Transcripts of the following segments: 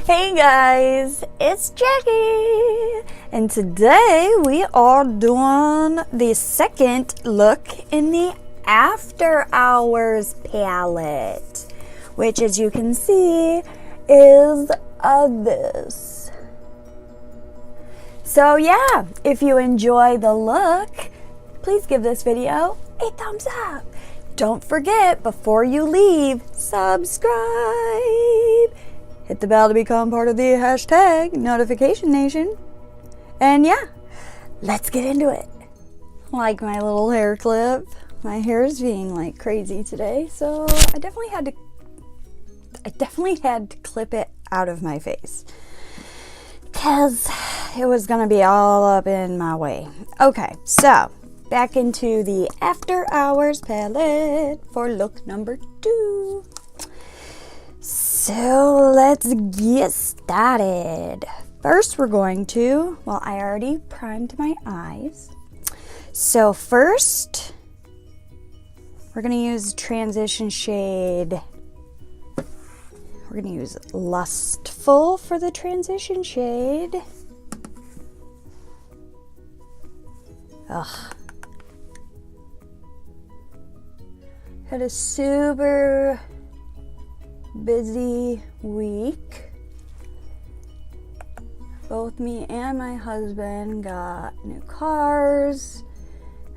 Hey guys, it's Jackie, and today we are doing the second look in the After Hours palette, which, as you can see, is this. So yeah, if you enjoy the look, please give this video a thumbs up. Don't forget, before you leave, subscribe. Hit the bell to become part of the hashtag Notification Nation. And yeah, let's get into it. Like my little hair clip. My hair is being like crazy today, so I definitely had to clip it out of my face, because it was gonna be all up in my way. Okay, so back into the After Hours palette for look number 2. So let's get started. First we're going to, well, I already primed my eyes. So first, we're going to use transition shade. We're going to use Lustful for the transition shade. Ugh. Had a super busy week. Both me and my husband got new cars,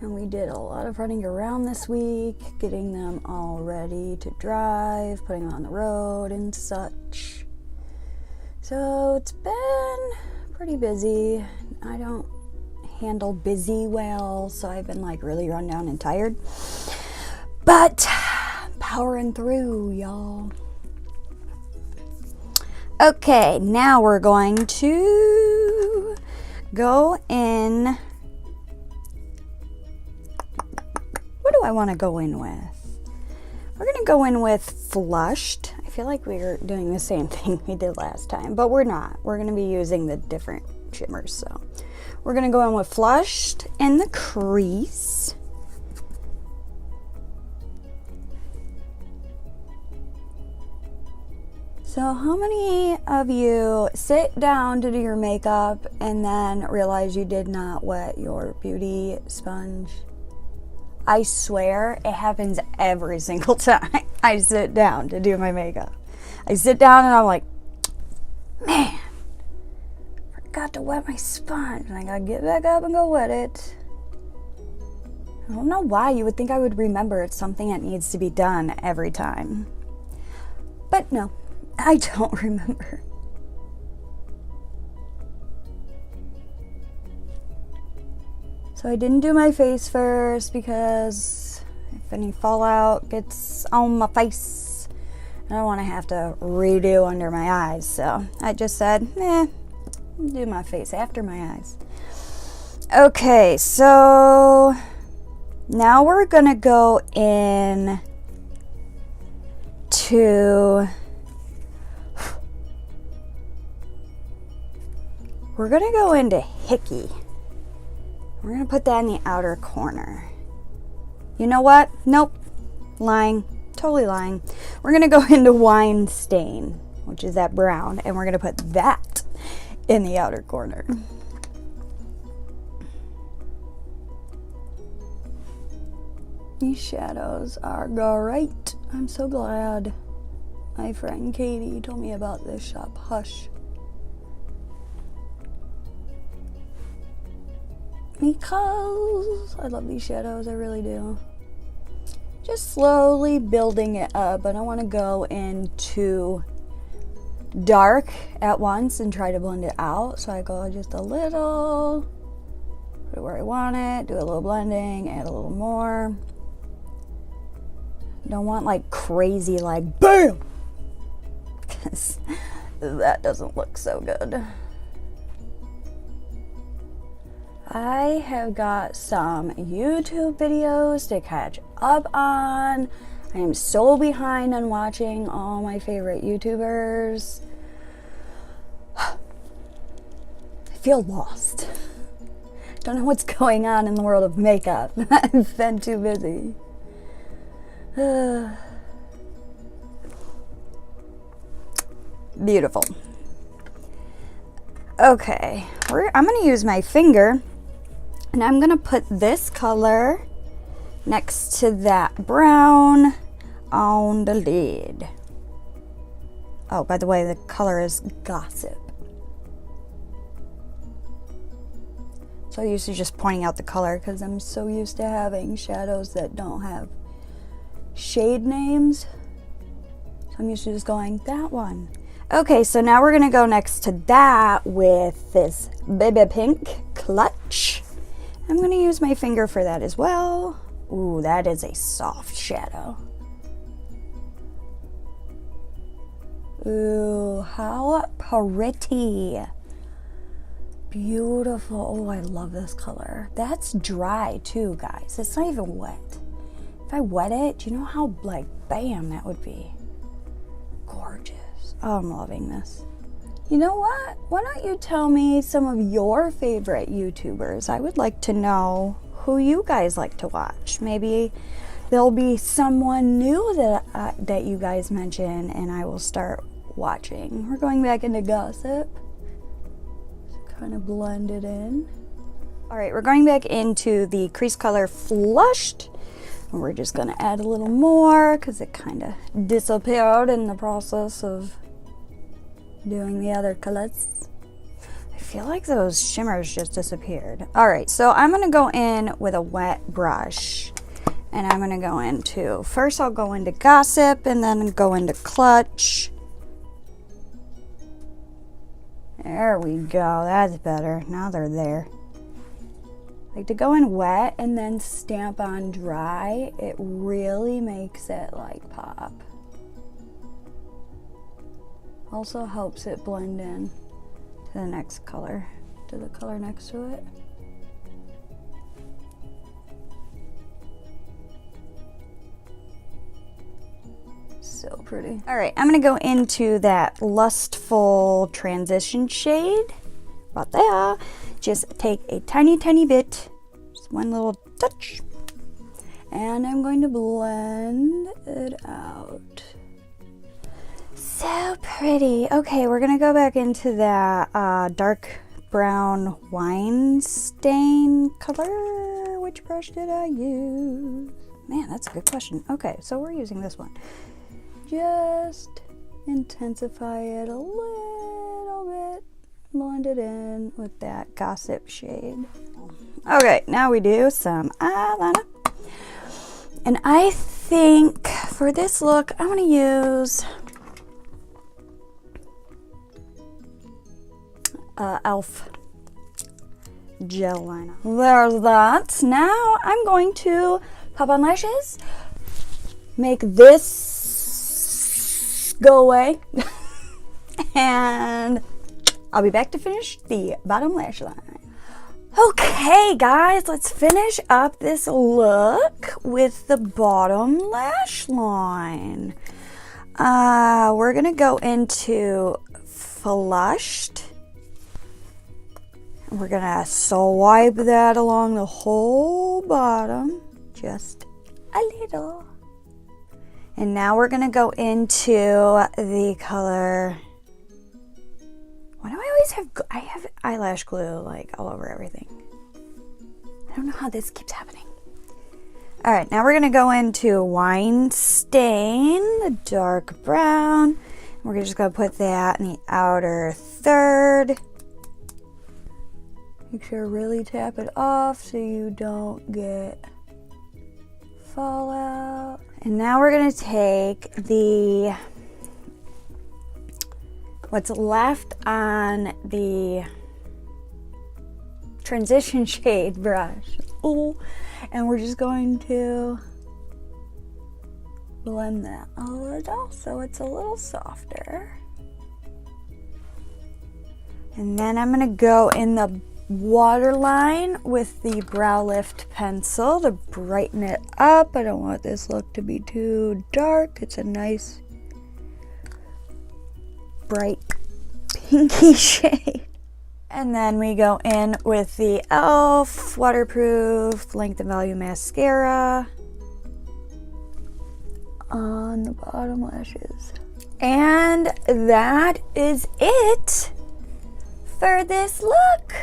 and we did a lot of running around this week, getting them all ready to drive, putting them on the road and such. So it's been pretty busy. I don't handle busy well, so I've been like really run down and tired, but powering through, y'all. Okay, now we're going to go in. What do I want to go in with? We're going to go in with Flushed. I feel like we're doing the same thing we did last time, but we're not. We're going to be using the different shimmers. So we're going to go in with Flushed in the crease. So how many of you sit down to do your makeup and then realize you did not wet your beauty sponge? I swear it happens every single time I sit down to do my makeup. I sit down and I'm like, man, forgot to wet my sponge, and I gotta get back up and go wet it. I don't know why you would think I would remember it's something that needs to be done every time. But no. I don't remember. So I didn't do my face first because if any fallout gets on my face, I don't want to have to redo under my eyes. So I just said, do my face after my eyes. Okay, so now we're gonna go in to... We're gonna go into Hickey. We're gonna put that in the outer corner. You know what? Nope. Lying. Totally lying. We're gonna go into Wine Stain, which is that brown, and we're gonna put that in the outer corner. These shadows are great. I'm so glad my friend Katie told me about this shop. Hush. Because I love these shadows, I really do. Just slowly building it up. I don't want to go into dark at once and try to blend it out. So I go just a little, put it where I want it, do a little blending, add a little more. Don't want like crazy, like BAM! Because that doesn't look so good. I have got some YouTube videos to catch up on. I am so behind on watching all my favorite YouTubers. I feel lost. Don't know what's going on in the world of makeup. I've been too busy. Beautiful. Okay, I'm gonna use my finger and I'm gonna put this color next to that brown on the lid. Oh, by the way, the color is Gossip. So used to just pointing out the color because I'm so used to having shadows that don't have shade names. So I'm used to just going, that one. Okay, so now we're gonna go next to that with this baby pink clutch. I'm gonna use my finger for that as well. Ooh, that is a soft shadow. Ooh, how pretty. Beautiful. Oh, I love this color. That's dry too, guys. It's not even wet. If I wet it, do you know how, like, bam, that would be? Gorgeous. Oh, I'm loving this. You know what? Why don't you tell me some of your favorite YouTubers? I would like to know who you guys like to watch. Maybe there'll be someone new that you guys mention and I will start watching. We're going back into Gossip. Kind of blend it in. All right, we're going back into the crease color Flushed. And we're just gonna add a little more because it kind of disappeared in the process of doing the other colors. I feel like those shimmers just disappeared. All right, so I'm gonna go in with a wet brush and I'm gonna go into, first I'll go into Gossip and then go into Clutch. There we go, that's better. Now they're there. Like to go in wet and then stamp on dry, it really makes it like pop. Also helps it blend in to the next color, to the color next to it. So pretty. All right, I'm gonna go into that Lustful Transition shade. About there. Just take a tiny, tiny bit, just one little touch, and I'm going to blend it out. So pretty. Okay, we're gonna go back into that dark brown wine stain color. Which brush did I use? Man, that's a good question. Okay, so we're using this one. Just intensify it a little bit, blend it in with that Gossip shade. Okay, now we do some eyeliner. And I think for this look, I'm gonna use E.L.F. gel liner. There's that. Now I'm going to pop on lashes, make this go away, and I'll be back to finish the bottom lash line. Okay guys, let's finish up this look with the bottom lash line. We're gonna go into Flushed. We're gonna swipe that along the whole bottom, just a little. And now we're gonna go into the color. Why do I always have, I have eyelash glue like all over everything. I don't know how this keeps happening. All right, now we're gonna go into Wine Stain, the dark brown. We're just gonna put that in the outer third. Make sure to really tap it off so you don't get fallout. And now we're gonna take the, what's left on the transition shade brush. Ooh, and we're just going to blend that a little so it's a little softer. And then I'm gonna go in the waterline with the Brow Lift pencil to brighten it up. I don't want this look to be too dark. It's a nice bright pinky shade. And then we go in with the E.L.F. waterproof length and volume mascara on the bottom lashes. And that is it for this look.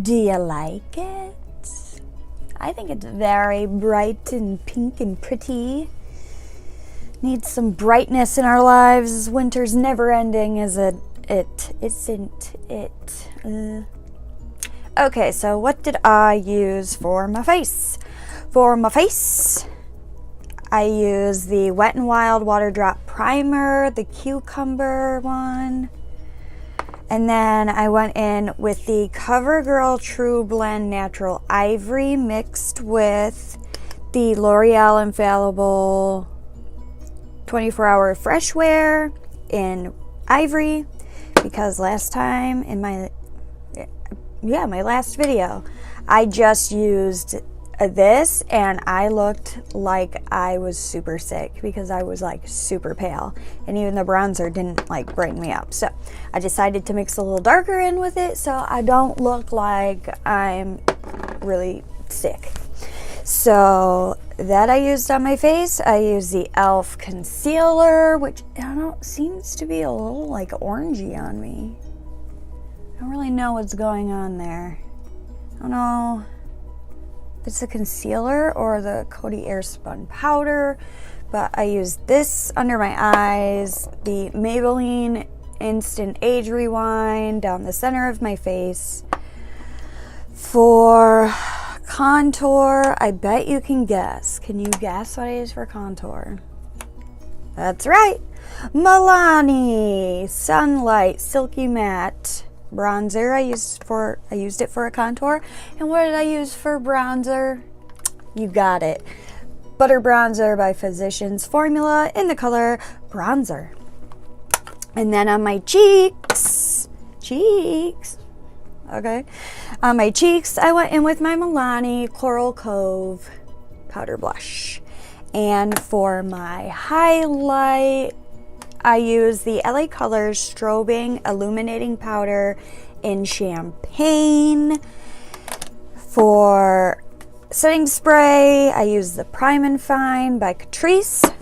Do you like it? I think it's very bright and pink and pretty. Needs some brightness in our lives. Winter's never ending, is it? It isn't it. Okay, so what did I use for my face? For my face, I use the Wet n Wild Water Drop Primer, the cucumber one. And then I went in with the CoverGirl True Blend Natural Ivory mixed with the L'Oreal Infallible 24-Hour Fresh Wear in Ivory, because last time in my last video, I just used this and I looked like I was super sick because I was like super pale, and even the bronzer didn't like bring me up. So I decided to mix a little darker in with it so I don't look like I'm really sick. So that I used on my face. I used the E.L.F concealer, which I don't know, seems to be a little like orangey on me. I don't really know what's going on there. I don't know if it's the concealer or the Coty Airspun powder, but I used this under my eyes, the Maybelline Instant Age Rewind down the center of my face. For contour, I bet you can guess. Can you guess what I use for contour? That's right, Milani Sunlight Silky Matte bronzer. I used it for a contour. And what did I use for bronzer? You got it. Butter Bronzer by Physicians Formula in the color Bronzer. And then on my cheeks, okay. On my cheeks, I went in with my Milani Coral Cove powder blush. And for my highlight, I use the LA Colors Strobing Illuminating Powder in Champagne. For setting spray, I use the Prime and Fine by Catrice.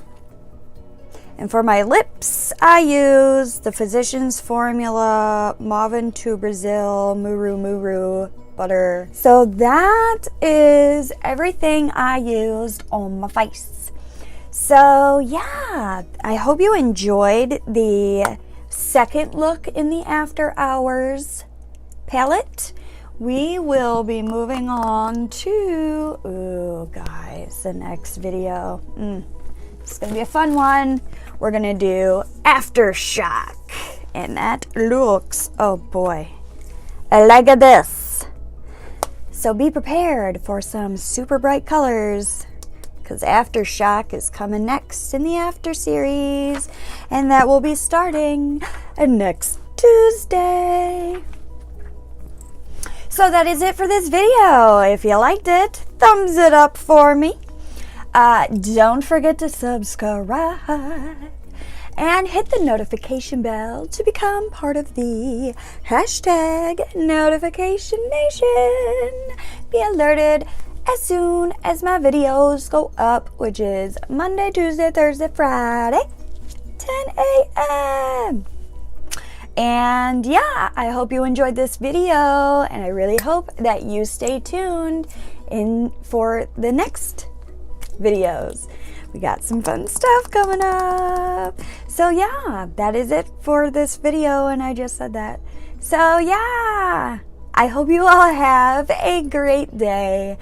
And for my lips, I use the Physicians Formula Mauve to Brazil Muru Butter. So that is everything I used on my face. So yeah, I hope you enjoyed the second look in the After Hours palette. We will be moving on to, guys, the next video. It's gonna be a fun one. We're gonna do Aftershock, and that looks, oh boy, like this. So be prepared for some super bright colors, because Aftershock is coming next in the After series, and that will be starting next Tuesday. So that is it for this video. If you liked it, thumbs it up for me. Don't forget to subscribe and hit the notification bell to become part of the hashtag Notification Nation. Be alerted as soon as my videos go up, which is Monday, Tuesday, Thursday, Friday, 10 a.m. And yeah, I hope you enjoyed this video, and I really hope that you stay tuned in for the next videos. We got some fun stuff coming up. So yeah, that is it for this video, and I just said that. So yeah, I hope you all have a great day.